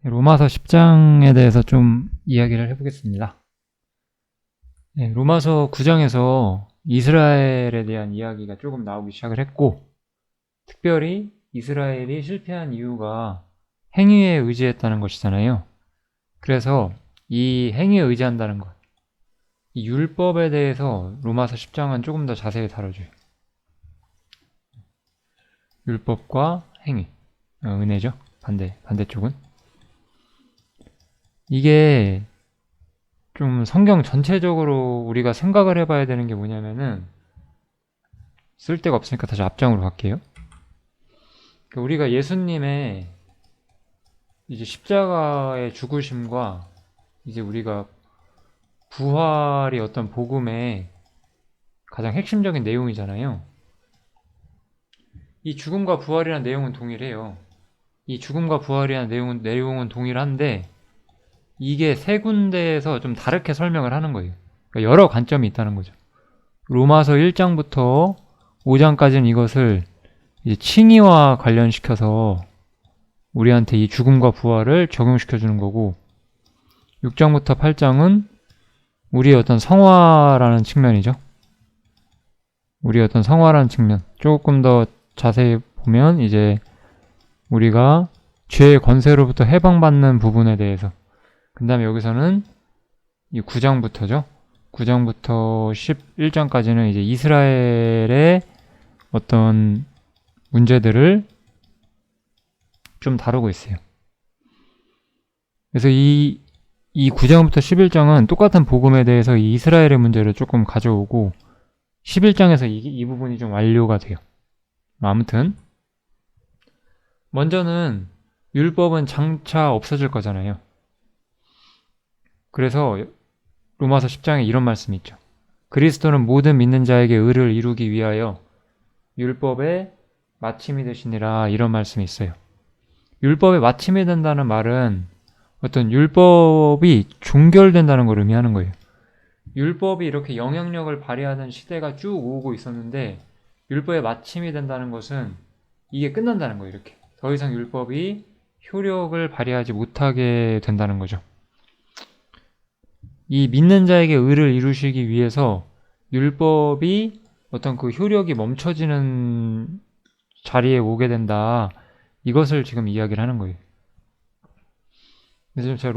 로마서 10장에 대해서 좀 이야기를 해보겠습니다. 로마서 9장에서 이스라엘에 대한 이야기가 조금 나오기 시작을 했고, 특별히 이스라엘이 실패한 이유가 행위에 의지했다는 것이잖아요. 그래서 이 행위에 의지한다는 것, 이 율법에 대해서 로마서 10장은 조금 더 자세히 다뤄줘요. 율법과 행위, 은혜죠. 반대쪽은. 이게 좀 성경 전체적으로 우리가 생각을 해봐야 되는 게 뭐냐면은, 쓸데가 없으니까 다시 앞장으로 갈게요. 우리가 예수님의 이제 십자가의 죽으심과 이제 우리가 부활이 어떤 복음의 가장 핵심적인 내용이잖아요. 이 죽음과 부활이라는 내용은 동일해요. 이 죽음과 부활이라는 내용은 동일한데, 이게 세 군데에서 좀 다르게 설명을 하는 거예요. 그러니까 여러 관점이 있다는 거죠. 로마서 1장부터 5장까지는 이것을 이제 칭의와 관련시켜서 우리한테 이 죽음과 부활을 적용시켜주는 거고, 6장부터 8장은 우리의 어떤 성화라는 측면이죠. 우리의 어떤 성화라는 측면. 조금 더 자세히 보면 이제 우리가 죄의 권세로부터 해방받는 부분에 대해서, 그 다음에 여기서는 이 9장부터죠. 9장부터 11장까지는 이제 이스라엘의 어떤 문제들을 좀 다루고 있어요. 그래서 이 9장부터 11장은 똑같은 복음에 대해서 이 이스라엘의 문제를 조금 가져오고, 11장에서 이 부분이 좀 완료가 돼요. 아무튼 먼저는 율법은 장차 없어질 거잖아요. 그래서 로마서 10장에 이런 말씀이 있죠. 그리스도는 모든 믿는 자에게 의를 이루기 위하여 율법의 마침이 되시니라, 이런 말씀이 있어요. 율법의 마침이 된다는 말은 어떤 율법이 종결된다는 걸 의미하는 거예요. 율법이 이렇게 영향력을 발휘하는 시대가 쭉 오고 있었는데, 율법의 마침이 된다는 것은 이게 끝난다는 거예요. 이렇게 더 이상 율법이 효력을 발휘하지 못하게 된다는 거죠. 이 믿는 자에게 의를 이루시기 위해서 율법이 어떤 그 효력이 멈춰지는 자리에 오게 된다, 이것을 지금 이야기를 하는 거예요. 그래서 제가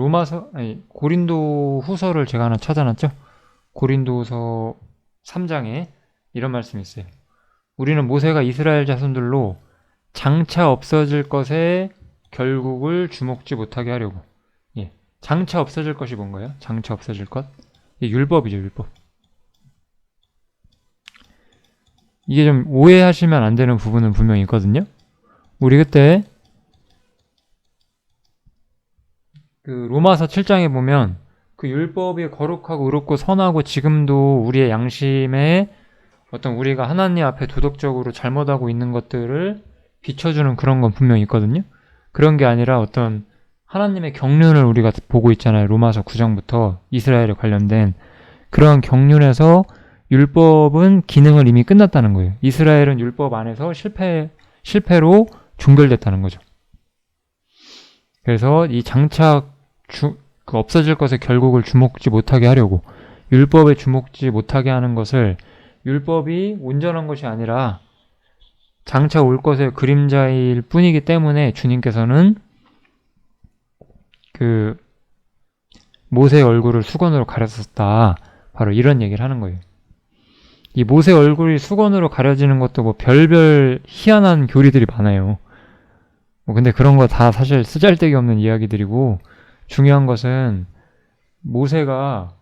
고린도 후서를 제가 하나 찾아놨죠. 고린도서 3장에 이런 말씀이 있어요. 우리는 모세가 이스라엘 자손들로 장차 없어질 것에 결국을 주목지 못하게 하려고. 장차 없어질 것이 뭔가요? 장차 없어질 것? 율법이죠, 율법. 이게 좀 오해하시면 안 되는 부분은 분명히 있거든요. 우리 그때 그 로마서 7장에 보면 그 율법이 거룩하고 의롭고 선하고 지금도 우리의 양심에 어떤 우리가 하나님 앞에 도덕적으로 잘못하고 있는 것들을 비춰주는 그런 건 분명히 있거든요. 그런 게 아니라 어떤 하나님의 경륜을 우리가 보고 있잖아요. 로마서 9장부터 이스라엘에 관련된 그런 경륜에서 율법은 기능을 이미 끝났다는 거예요. 이스라엘은 율법 안에서 실패로 종결됐다는 거죠. 그래서 이 장차 없어질 것의 결국을 주목지 못하게 하려고, 율법에 주목지 못하게 하는 것을, 율법이 온전한 것이 아니라 장차 올 것의 그림자일 뿐이기 때문에 주님께서는 그 모세의 얼굴을 수건으로 가렸었다, 바로 이런 얘기를 하는 거예요. 이 모세 얼굴이 수건으로 가려지는 것도 뭐 별별 희한한 교리들이 많아요. 근데 그런 거 다 사실 쓰잘데기 없는 이야기들이고, 중요한 것은 모세가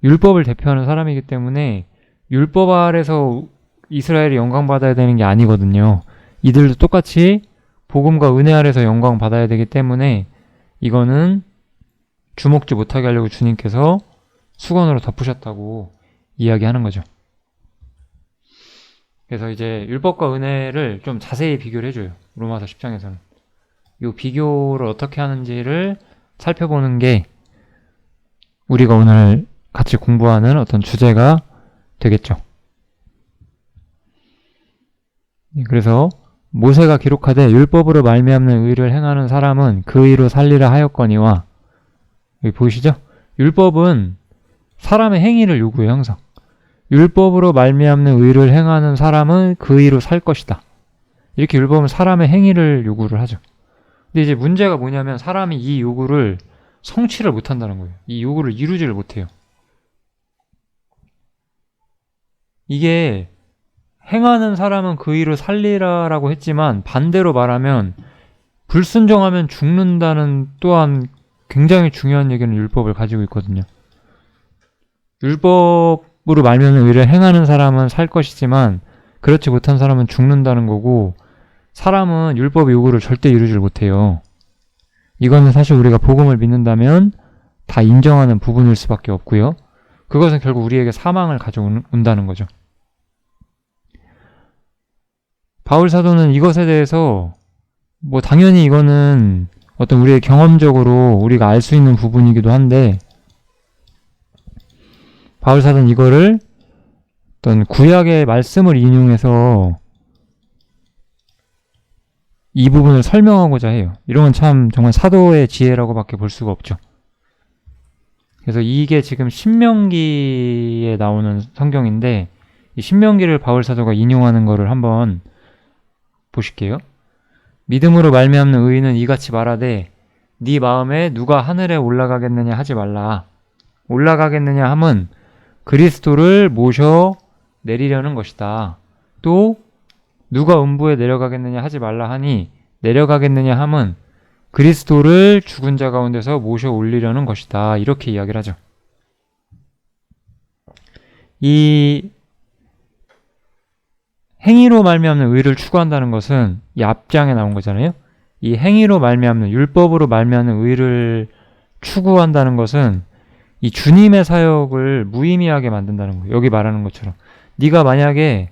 율법을 대표하는 사람이기 때문에 율법 아래서 이스라엘이 영광받아야 되는 게 아니거든요. 이들도 똑같이 복음과 은혜 아래서 영광받아야 되기 때문에 이거는 주목지 못하게 하려고 주님께서 수건으로 덮으셨다고 이야기하는 거죠. 그래서 이제 율법과 은혜를 좀 자세히 비교를 해줘요. 로마서 10장에서는. 이 비교를 어떻게 하는지를 살펴보는 게 우리가 오늘 같이 공부하는 어떤 주제가 되겠죠. 그래서 모세가 기록하되 율법으로 말미암는 의를 행하는 사람은 그 의로 살리라 하였거니와, 여기 보이시죠? 율법은 사람의 행위를 요구해요. 항상 율법으로 말미암는 의를 행하는 사람은 그 의로 살 것이다. 이렇게 율법은 사람의 행위를 요구를 하죠. 근데 이제 문제가 뭐냐면 사람이 이 요구를 성취를 못한다는 거예요. 이 요구를 이루지를 못해요. 이게 행하는 사람은 그 의로 살리라라고 했지만 반대로 말하면 불순종하면 죽는다는 또한 굉장히 중요한 얘기는 율법을 가지고 있거든요. 율법으로 말미암는 의를 행하는 사람은 살 것이지만 그렇지 못한 사람은 죽는다는 거고, 사람은 율법 요구를 절대 이루질 못해요. 이거는 사실 우리가 복음을 믿는다면 다 인정하는 부분일 수밖에 없고요. 그것은 결국 우리에게 사망을 가져온다는 거죠. 바울 사도는 이것에 대해서 뭐 당연히 이거는 어떤 우리의 경험적으로 우리가 알 수 있는 부분이기도 한데, 바울 사도는 이거를 어떤 구약의 말씀을 인용해서 이 부분을 설명하고자 해요. 이런 건 참 정말 사도의 지혜라고밖에 볼 수가 없죠. 그래서 이게 지금 신명기에 나오는 성경인데, 이 신명기를 바울 사도가 인용하는 거를 한번 보실게요. 믿음으로 말미암는 의인은 이같이 말하되 네 마음에 누가 하늘에 올라가겠느냐 하지 말라. 올라가겠느냐 함은 그리스도를 모셔 내리려는 것이다. 또 누가 음부에 내려가겠느냐 하지 말라 하니 내려가겠느냐 함은 그리스도를 죽은 자 가운데서 모셔 올리려는 것이다. 이렇게 이야기를 하죠. 이 행위로 말미암는 의를 추구한다는 것은 이 앞장에 나온 거잖아요. 이 행위로 말미암는, 율법으로 말미암는 의를 추구한다는 것은 이 주님의 사역을 무의미하게 만든다는 거예요. 여기 말하는 것처럼 네가 만약에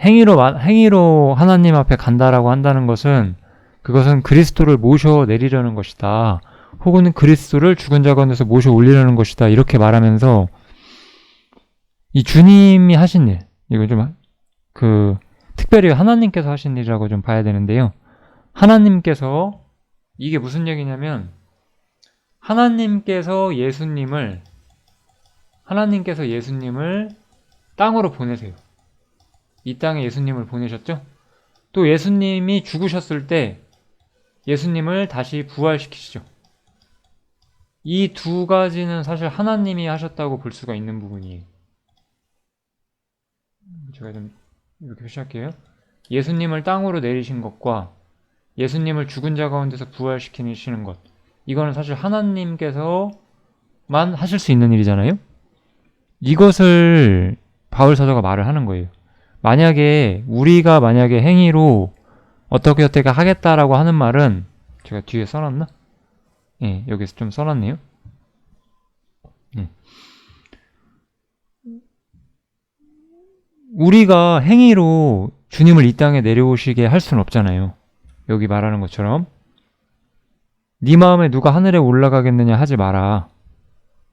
행위로 하나님 앞에 간다라고 한다는 것은 그것은 그리스도를 모셔 내리려는 것이다. 혹은 그리스도를 죽은 자 가운데서 모셔 올리려는 것이다. 이렇게 말하면서 이 주님이 하신 일, 이거 좀 특별히 하나님께서 하신 일이라고 좀 봐야 되는데요. 하나님께서, 이게 무슨 얘기냐면 하나님께서 예수님을 땅으로 보내세요. 이 땅에 예수님을 보내셨죠? 또 예수님이 죽으셨을 때 예수님을 다시 부활시키시죠. 이 두 가지는 사실 하나님이 하셨다고 볼 수가 있는 부분이에요. 제가 좀 이렇게 표시할게요. 예수님을 땅으로 내리신 것과 예수님을 죽은 자 가운데서 부활시키시는 것, 이거는 사실 하나님께서만 하실 수 있는 일이잖아요. 이것을 바울 사도가 말을 하는 거예요. 우리가 만약에 행위로 어떻게 하겠다라고 하는 말은, 제가 뒤에 써놨나? 예, 여기서 좀 써놨네요. 예. 우리가 행위로 주님을 이 땅에 내려오시게 할 수는 없잖아요. 여기 말하는 것처럼 네 마음에 누가 하늘에 올라가겠느냐 하지 마라.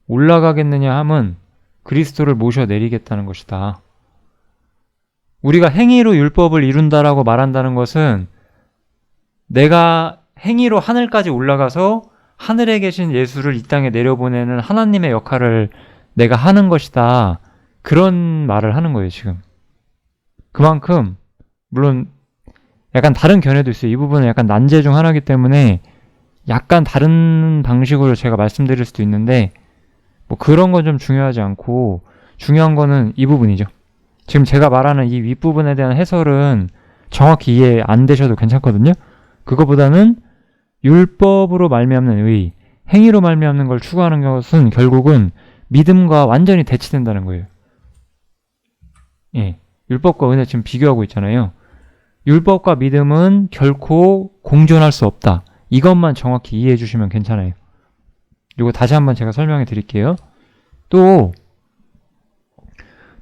올라가겠느냐 함은 그리스도를 모셔 내리겠다는 것이다. 우리가 행위로 율법을 이룬다라고 말한다는 것은 내가 행위로 하늘까지 올라가서 하늘에 계신 예수를 이 땅에 내려보내는 하나님의 역할을 내가 하는 것이다. 그런 말을 하는 거예요, 지금. 그만큼 물론 약간 다른 견해도 있어요. 이 부분은 약간 난제 중 하나이기 때문에 약간 다른 방식으로 제가 말씀드릴 수도 있는데, 뭐 그런 건 좀 중요하지 않고 중요한 거는 이 부분이죠. 지금 제가 말하는 이 윗부분에 대한 해설은 정확히 이해 안 되셔도 괜찮거든요. 그거보다는 율법으로 말미암는 의, 행위로 말미암는 걸 추구하는 것은 결국은 믿음과 완전히 대치된다는 거예요. 예, 율법과 은혜 지금 비교하고 있잖아요. 율법과 믿음은 결코 공존할 수 없다. 이것만 정확히 이해해 주시면 괜찮아요. 이거 다시 한번 제가 설명해 드릴게요. 또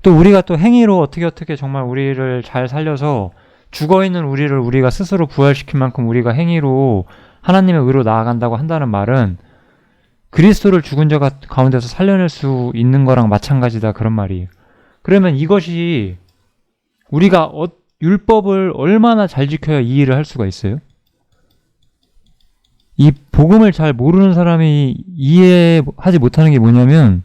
우리가 또 행위로 어떻게 정말 우리를 잘 살려서 죽어있는 우리를 우리가 스스로 부활시킨 만큼 우리가 행위로 하나님의 의로 나아간다고 한다는 말은 그리스도를 죽은 자 가운데서 살려낼 수 있는 거랑 마찬가지다, 그런 말이에요. 그러면 이것이 우리가 율법을 얼마나 잘 지켜야 이 일을 할 수가 있어요? 이 복음을 잘 모르는 사람이 이해하지 못하는 게 뭐냐면,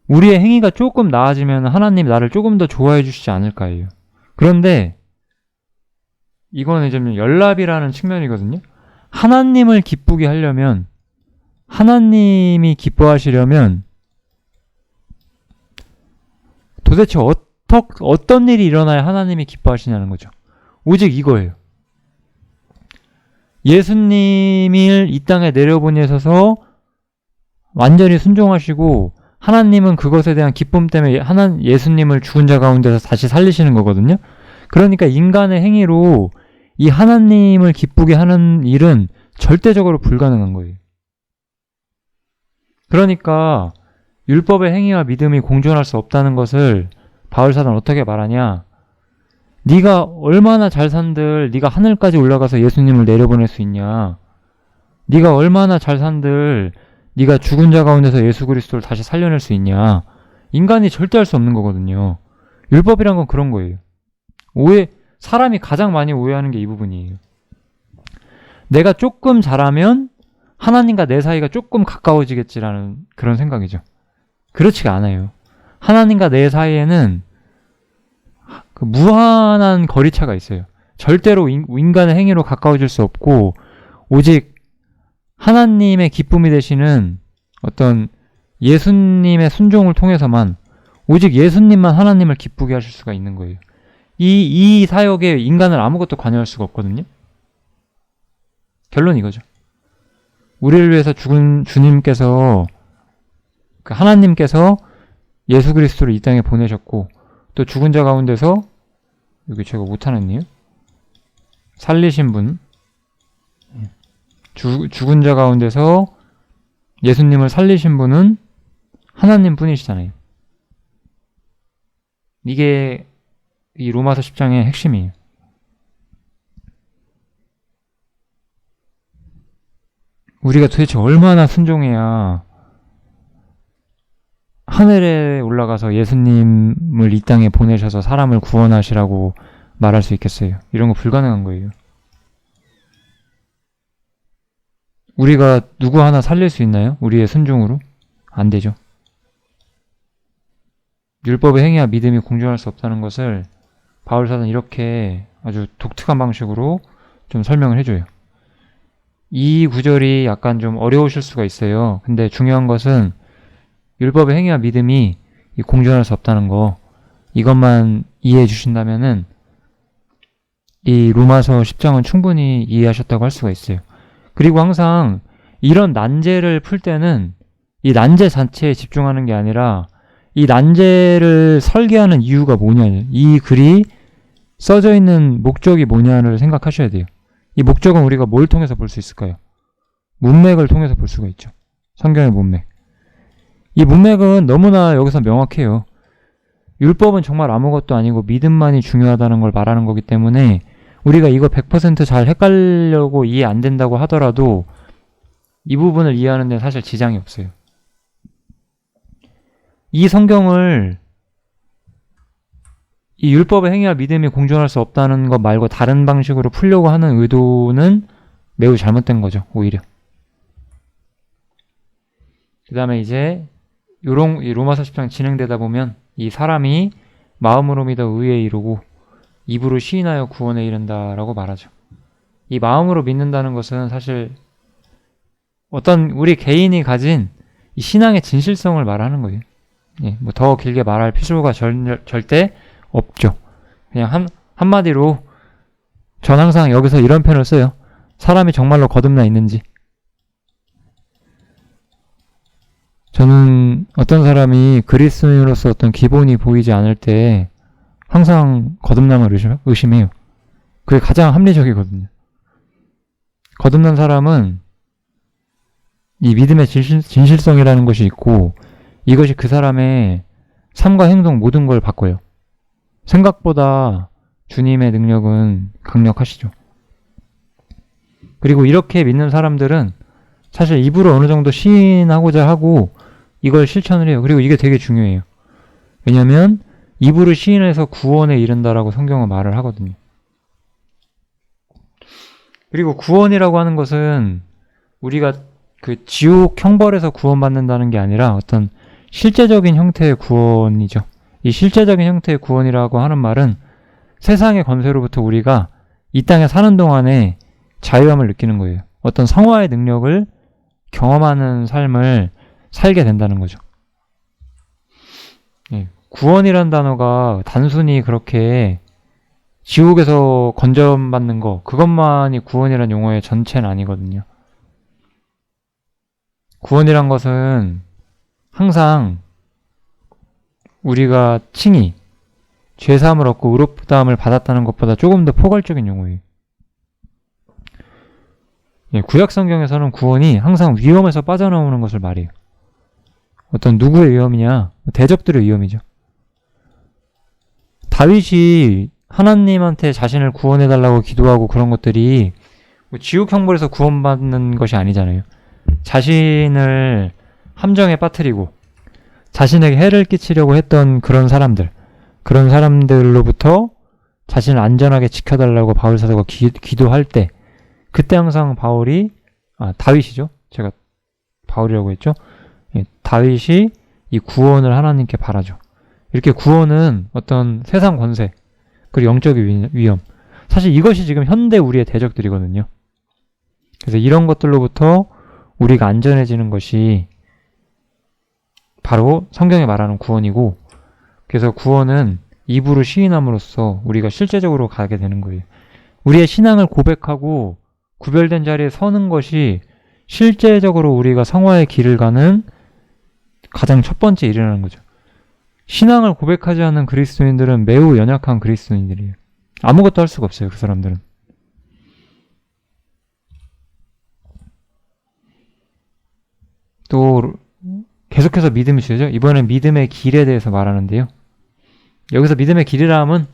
우리의 행위가 조금 나아지면 하나님이 나를 조금 더 좋아해 주시지 않을까예요. 그런데 이거는 좀 연합이라는 측면이거든요. 하나님을 기쁘게 하려면, 하나님이 기뻐하시려면 도대체 어떤 일이 일어나야 하나님이 기뻐하시냐는 거죠. 오직 이거예요. 예수님을 이 땅에 내려보내셔서 완전히 순종하시고 하나님은 그것에 대한 기쁨 때문에 예수님을 죽은 자 가운데서 다시 살리시는 거거든요. 그러니까 인간의 행위로 이 하나님을 기쁘게 하는 일은 절대적으로 불가능한 거예요. 그러니까 율법의 행위와 믿음이 공존할 수 없다는 것을 바울사도는 어떻게 말하냐? 네가 얼마나 잘 산들 네가 하늘까지 올라가서 예수님을 내려보낼 수 있냐? 네가 얼마나 잘 산들 네가 죽은 자 가운데서 예수 그리스도를 다시 살려낼 수 있냐? 인간이 절대 할 수 없는 거거든요. 율법이란 건 그런 거예요. 사람이 가장 많이 오해하는 게 이 부분이에요. 내가 조금 잘하면 하나님과 내 사이가 조금 가까워지겠지라는 그런 생각이죠. 그렇지가 않아요. 하나님과 내 사이에는 그 무한한 거리차가 있어요. 절대로 인간의 행위로 가까워질 수 없고 오직 하나님의 기쁨이 되시는 어떤 예수님의 순종을 통해서만 오직 예수님만 하나님을 기쁘게 하실 수가 있는 거예요. 이 사역에 인간을 아무것도 관여할 수가 없거든요. 결론 이거죠. 우리를 위해서 죽은 주님께서 하나님께서 예수 그리스도를 이 땅에 보내셨고 또 죽은 자 가운데서 여기 제가 못하는 이유 살리신 분 죽은 자 가운데서 예수님을 살리신 분은 하나님 뿐이시잖아요. 이게 이 로마서 10장의 핵심이에요. 우리가 도대체 얼마나 순종해야 하늘에 올라가서 예수님을 이 땅에 보내셔서 사람을 구원하시라고 말할 수 있겠어요? 이런 거 불가능한 거예요. 우리가 누구 하나 살릴 수 있나요? 우리의 순종으로? 안 되죠. 율법의 행위와 믿음이 공존할 수 없다는 것을 바울사도는 이렇게 아주 독특한 방식으로 좀 설명을 해줘요. 이 구절이 약간 좀 어려우실 수가 있어요. 근데 중요한 것은 율법의 행위와 믿음이 공존할 수 없다는 거, 이것만 이해해 주신다면은 이 로마서 10장은 충분히 이해하셨다고 할 수가 있어요. 그리고 항상 이런 난제를 풀 때는 이 난제 자체에 집중하는 게 아니라 이 난제를 설계하는 이유가 뭐냐, 이 글이 써져 있는 목적이 뭐냐를 생각하셔야 돼요. 이 목적은 우리가 뭘 통해서 볼 수 있을까요? 문맥을 통해서 볼 수가 있죠. 성경의 문맥. 이 문맥은 너무나 여기서 명확해요. 율법은 정말 아무것도 아니고 믿음만이 중요하다는 걸 말하는 거기 때문에 우리가 이거 100% 잘 헷갈려고 이해 안 된다고 하더라도 이 부분을 이해하는 데는 사실 지장이 없어요. 이 성경을 이 율법의 행위와 믿음이 공존할 수 없다는 것 말고 다른 방식으로 풀려고 하는 의도는 매우 잘못된 거죠. 오히려. 그 다음에 이제 이 로마서 10장 진행되다 보면 이 사람이 마음으로 믿어 의에 이르고 입으로 시인하여 구원에 이른다라고 말하죠. 이 마음으로 믿는다는 것은 사실 어떤 우리 개인이 가진 이 신앙의 진실성을 말하는 거예요. 예, 뭐 더 길게 말할 필요가 절대 없죠. 그냥 한마디로 전 항상 여기서 이런 표현을 써요. 사람이 정말로 거듭나 있는지. 저는 어떤 사람이 그리스도인으로서 어떤 기본이 보이지 않을 때 항상 거듭남을 의심해요. 그게 가장 합리적이거든요. 거듭난 사람은 이 믿음의 진실성이라는 것이 있고 이것이 그 사람의 삶과 행동 모든 걸 바꿔요. 생각보다 주님의 능력은 강력하시죠. 그리고 이렇게 믿는 사람들은 사실 입으로 어느 정도 시인하고자 하고 이걸 실천을 해요. 그리고 이게 되게 중요해요. 왜냐하면 입으로 시인해서 구원에 이른다라고 성경은 말을 하거든요. 그리고 구원이라고 하는 것은 우리가 그 지옥 형벌에서 구원받는다는 게 아니라 어떤 실제적인 형태의 구원이죠. 이 실제적인 형태의 구원이라고 하는 말은 세상의 권세로부터 우리가 이 땅에 사는 동안에 자유함을 느끼는 거예요. 어떤 성화의 능력을 경험하는 삶을 살게 된다는 거죠. 예, 구원이란 단어가 단순히 그렇게 지옥에서 건져받는 거, 그것만이 구원이란 용어의 전체는 아니거든요. 구원이란 것은 항상 우리가 칭의, 죄사함을 얻고 의롭다함을 받았다는 것보다 조금 더 포괄적인 용어예요. 예, 구약 성경에서는 구원이 항상 위험에서 빠져나오는 것을 말해요. 어떤 누구의 위험이냐? 대적들의 위험이죠. 다윗이 하나님한테 자신을 구원해달라고 기도하고 그런 것들이 지옥 형벌에서 구원받는 것이 아니잖아요. 자신을 함정에 빠뜨리고 자신에게 해를 끼치려고 했던 그런 사람들로부터 자신을 안전하게 지켜달라고 바울 사도가 기도할 때, 그때 항상 다윗이죠. 제가 바울이라고 했죠. 예, 다윗이 이 구원을 하나님께 바라죠. 이렇게 구원은 어떤 세상 권세, 그리고 영적인 위험, 사실 이것이 지금 현대 우리의 대적들이거든요. 그래서 이런 것들로부터 우리가 안전해지는 것이 바로 성경에 말하는 구원이고, 그래서 구원은 입으로 시인함으로써 우리가 실제적으로 가게 되는 거예요. 우리의 신앙을 고백하고 구별된 자리에 서는 것이 실제적으로 우리가 성화의 길을 가는 가장 첫 번째 일이라는 거죠. 신앙을 고백하지 않는 그리스도인들은 매우 연약한 그리스도인들이에요. 아무것도 할 수가 없어요, 그 사람들은. 또 계속해서 믿음이 주어져. 이번엔 믿음의 길에 대해서 말하는데요. 여기서 믿음의 길이라 함은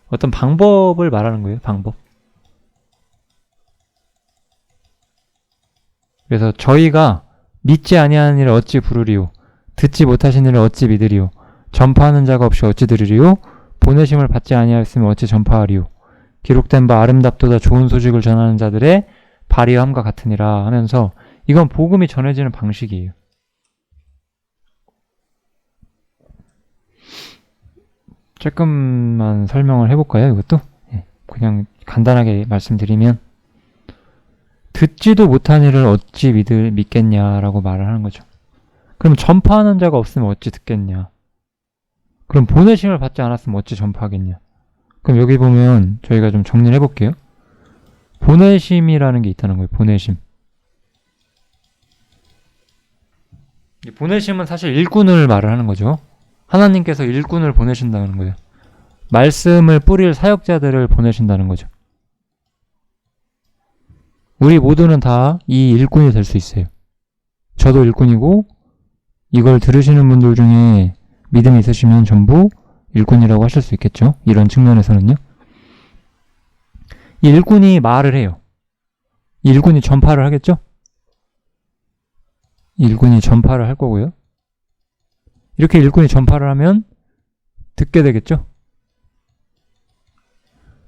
어떤 방법을 말하는 거예요. 방법. 그래서 저희가 믿지 아니하는 일을 어찌 부르리요, 듣지 못하신 일을 어찌 믿으리요, 전파하는 자가 없이 어찌 들으리요, 보내심을 받지 아니하였으면 어찌 전파하리요, 기록된 바 아름답도다 좋은 소식을 전하는 자들의 발이함과 같으니라 하면서, 이건 복음이 전해지는 방식이에요. 조금만 설명을 해볼까요? 이것도? 그냥 간단하게 말씀드리면, 듣지도 못한 일을 어찌 믿겠냐라고 말을 하는 거죠. 그럼 전파하는 자가 없으면 어찌 듣겠냐? 그럼 보내심을 받지 않았으면 어찌 전파하겠냐? 그럼 여기 보면 저희가 좀 정리를 해볼게요. 보내심이라는 게 있다는 거예요. 보내심. 이 보내심은 사실 일꾼을 말을 하는 거죠. 하나님께서 일꾼을 보내신다는 거예요. 말씀을 뿌릴 사역자들을 보내신다는 거죠. 우리 모두는 다 이 일꾼이 될 수 있어요. 저도 일꾼이고, 이걸 들으시는 분들 중에 믿음이 있으시면 전부 일꾼이라고 하실 수 있겠죠. 이런 측면에서는요. 이 일꾼이 말을 해요. 이 일꾼이 전파를 하겠죠. 이 일꾼이 전파를 할 거고요. 이렇게 일꾼이 전파를 하면 듣게 되겠죠.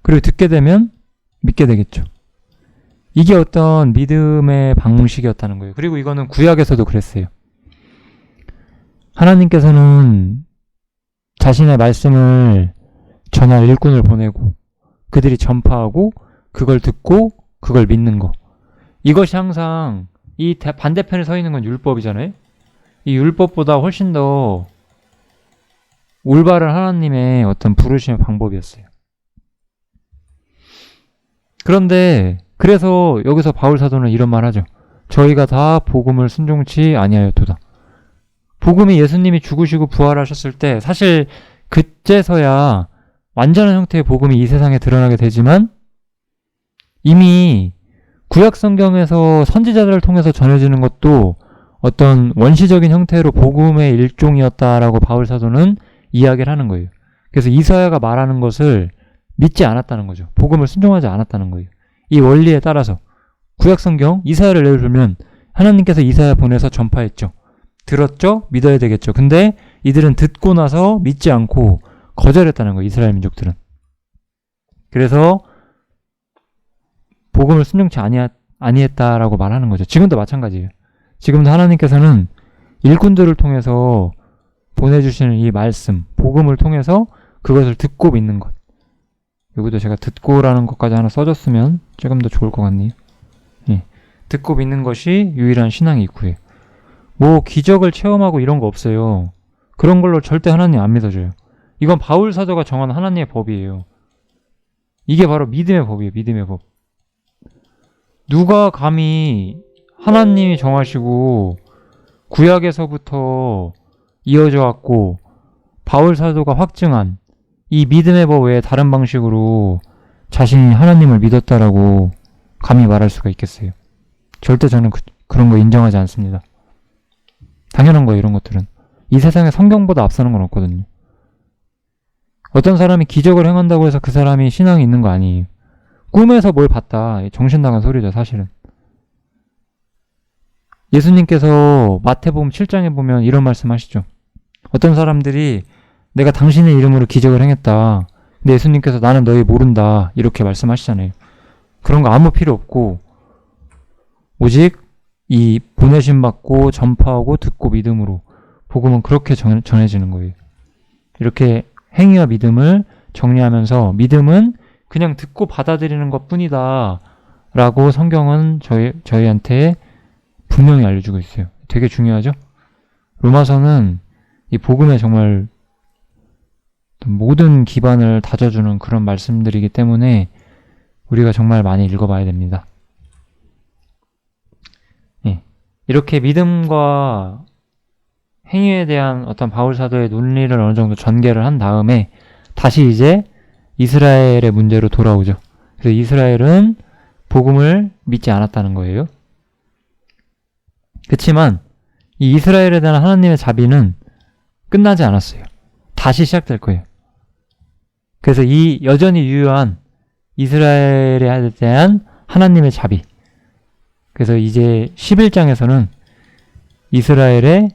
그리고 듣게 되면 믿게 되겠죠. 이게 어떤 믿음의 방식이었다는 거예요. 그리고 이거는 구약에서도 그랬어요. 하나님께서는 자신의 말씀을 전할 일꾼을 보내고 그들이 전파하고 그걸 듣고 그걸 믿는 거. 이것이 항상 이 반대편에 서 있는 건 율법이잖아요. 이 율법보다 훨씬 더 올바른 하나님의 어떤 부르심의 방법이었어요. 그런데 그래서 여기서 바울 사도는 이런 말 하죠. 저희가 다 복음을 순종치 아니하였도다. 복음이 예수님이 죽으시고 부활하셨을 때 사실 그때서야 완전한 형태의 복음이 이 세상에 드러나게 되지만, 이미 구약 성경에서 선지자들을 통해서 전해지는 것도 어떤 원시적인 형태로 복음의 일종이었다라고 바울 사도는 이야기를 하는 거예요. 그래서 이사야가 말하는 것을 믿지 않았다는 거죠. 복음을 순종하지 않았다는 거예요. 이 원리에 따라서 구약 성경 이사야를 예를 들면 하나님께서 이사야 보내서 전파했죠. 들었죠? 믿어야 되겠죠. 근데 이들은 듣고 나서 믿지 않고 거절했다는 거예요. 이스라엘 민족들은. 그래서 복음을 순종치 아니했다라고 말하는 거죠. 지금도 마찬가지예요. 지금도 하나님께서는 일꾼들을 통해서 보내주시는 이 말씀, 복음을 통해서 그것을 듣고 믿는 것. 여기도 제가 듣고라는 것까지 하나 써줬으면 조금 더 좋을 것 같네요. 예. 듣고 믿는 것이 유일한 신앙의 입구예요. 뭐 기적을 체험하고 이런 거 없어요. 그런 걸로 절대 하나님 안 믿어줘요. 이건 바울 사도가 정한 하나님의 법이에요. 이게 바로 믿음의 법이에요. 믿음의 법. 누가 감히 하나님이 정하시고 구약에서부터 이어져 왔고 바울 사도가 확증한 이 믿음의 법 외에 다른 방식으로 자신이 하나님을 믿었다라고 감히 말할 수가 있겠어요. 절대 저는 그런 거 인정하지 않습니다. 당연한 거예요. 이런 것들은. 이 세상에 성경보다 앞서는 건 없거든요. 어떤 사람이 기적을 행한다고 해서 그 사람이 신앙이 있는 거 아니에요. 꿈에서 뭘 봤다. 정신 나간 소리죠. 사실은. 예수님께서 마태복음 7장에 보면 이런 말씀 하시죠. 어떤 사람들이 내가 당신의 이름으로 기적을 행했다. 근데 예수님께서 나는 너희 모른다. 이렇게 말씀하시잖아요. 그런 거 아무 필요 없고 오직 이 보내심 받고 전파하고 듣고 믿음으로 복음은 그렇게 전해지는 거예요. 이렇게 행위와 믿음을 정리하면서 믿음은 그냥 듣고 받아들이는 것 뿐이다 라고 성경은 저희한테 분명히 알려주고 있어요. 되게 중요하죠? 로마서는 이 복음에 정말 모든 기반을 다져주는 그런 말씀들이기 때문에 우리가 정말 많이 읽어봐야 됩니다. 예. 이렇게 믿음과 행위에 대한 어떤 바울 사도의 논리를 어느 정도 전개를 한 다음에 다시 이제 이스라엘의 문제로 돌아오죠. 그래서 이스라엘은 복음을 믿지 않았다는 거예요. 그렇지만 이 이스라엘에 대한 하나님의 자비는 끝나지 않았어요. 다시 시작될 거예요. 그래서 이 여전히 유효한 이스라엘에 대한 하나님의 자비. 그래서 이제 11장에서는 이스라엘의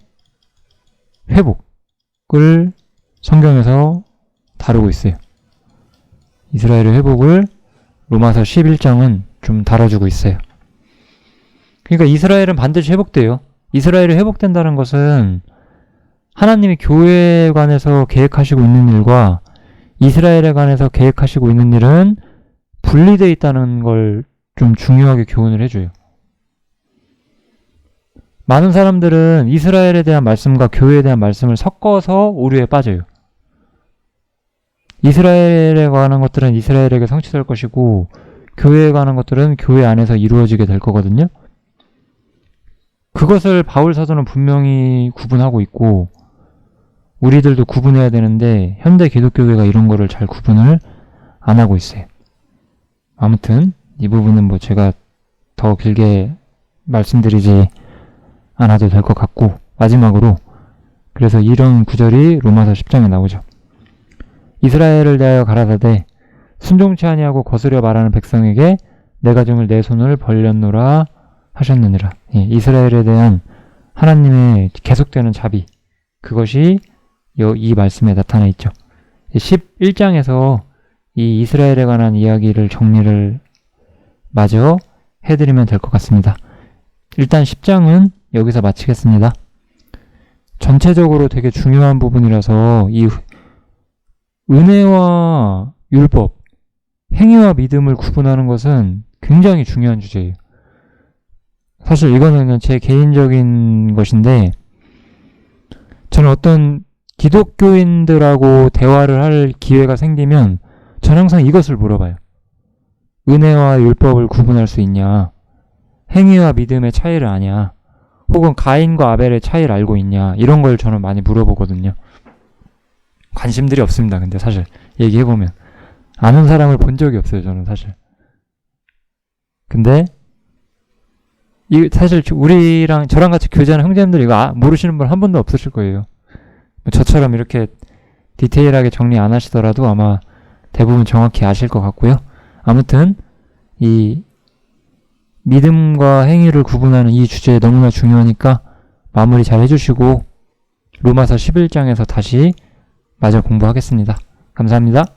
회복을 성경에서 다루고 있어요. 이스라엘의 회복을 로마서 11장은 좀 다뤄주고 있어요. 그러니까 이스라엘은 반드시 회복돼요. 이스라엘이 회복된다는 것은 하나님이 교회에 관해서 계획하시고 있는 일과 이스라엘에 관해서 계획하시고 있는 일은 분리되어 있다는 걸 좀 중요하게 교훈을 해줘요. 많은 사람들은 이스라엘에 대한 말씀과 교회에 대한 말씀을 섞어서 오류에 빠져요. 이스라엘에 관한 것들은 이스라엘에게 성취될 것이고 교회에 관한 것들은 교회 안에서 이루어지게 될 거거든요. 그것을 바울 사도는 분명히 구분하고 있고 우리들도 구분해야 되는데 현대 기독교계가 이런 거를 잘 구분을 안 하고 있어요. 아무튼 이 부분은 뭐 제가 더 길게 말씀드리지 않아도 될 것 같고 마지막으로 그래서 이런 구절이 로마서 10장에 나오죠. 이스라엘을 대하여 가라사대 순종치 아니하고 거스려 말하는 백성에게 내 가정을 내 손을 벌렸노라 하셨느니라. 예, 이스라엘에 대한 하나님의 계속되는 자비 그것이 이 말씀에 나타나 있죠. 11장에서 이 이스라엘에 관한 이야기를 정리를 마저 해드리면 될 것 같습니다. 일단 10장은 여기서 마치겠습니다. 전체적으로 되게 중요한 부분이라서 이 은혜와 율법, 행위와 믿음을 구분하는 것은 굉장히 중요한 주제예요. 사실 이거는 그냥 제 개인적인 것인데 저는 어떤 기독교인들하고 대화를 할 기회가 생기면 저는 항상 이것을 물어봐요. 은혜와 율법을 구분할 수 있냐? 행위와 믿음의 차이를 아냐? 혹은 가인과 아벨의 차이를 알고 있냐? 이런 걸 저는 많이 물어보거든요. 관심들이 없습니다. 근데 사실 얘기해보면 아는 사람을 본 적이 없어요. 저는 사실. 근데 사실 우리랑 저랑 같이 교제하는 형제님들 이거 모르시는 분 한 분도 없으실 거예요. 저처럼 이렇게 디테일하게 정리 안 하시더라도 아마 대부분 정확히 아실 것 같고요. 아무튼 이 믿음과 행위를 구분하는 이 주제 너무나 중요하니까 마무리 잘 해주시고 로마서 11장에서 다시 마저 공부하겠습니다. 감사합니다.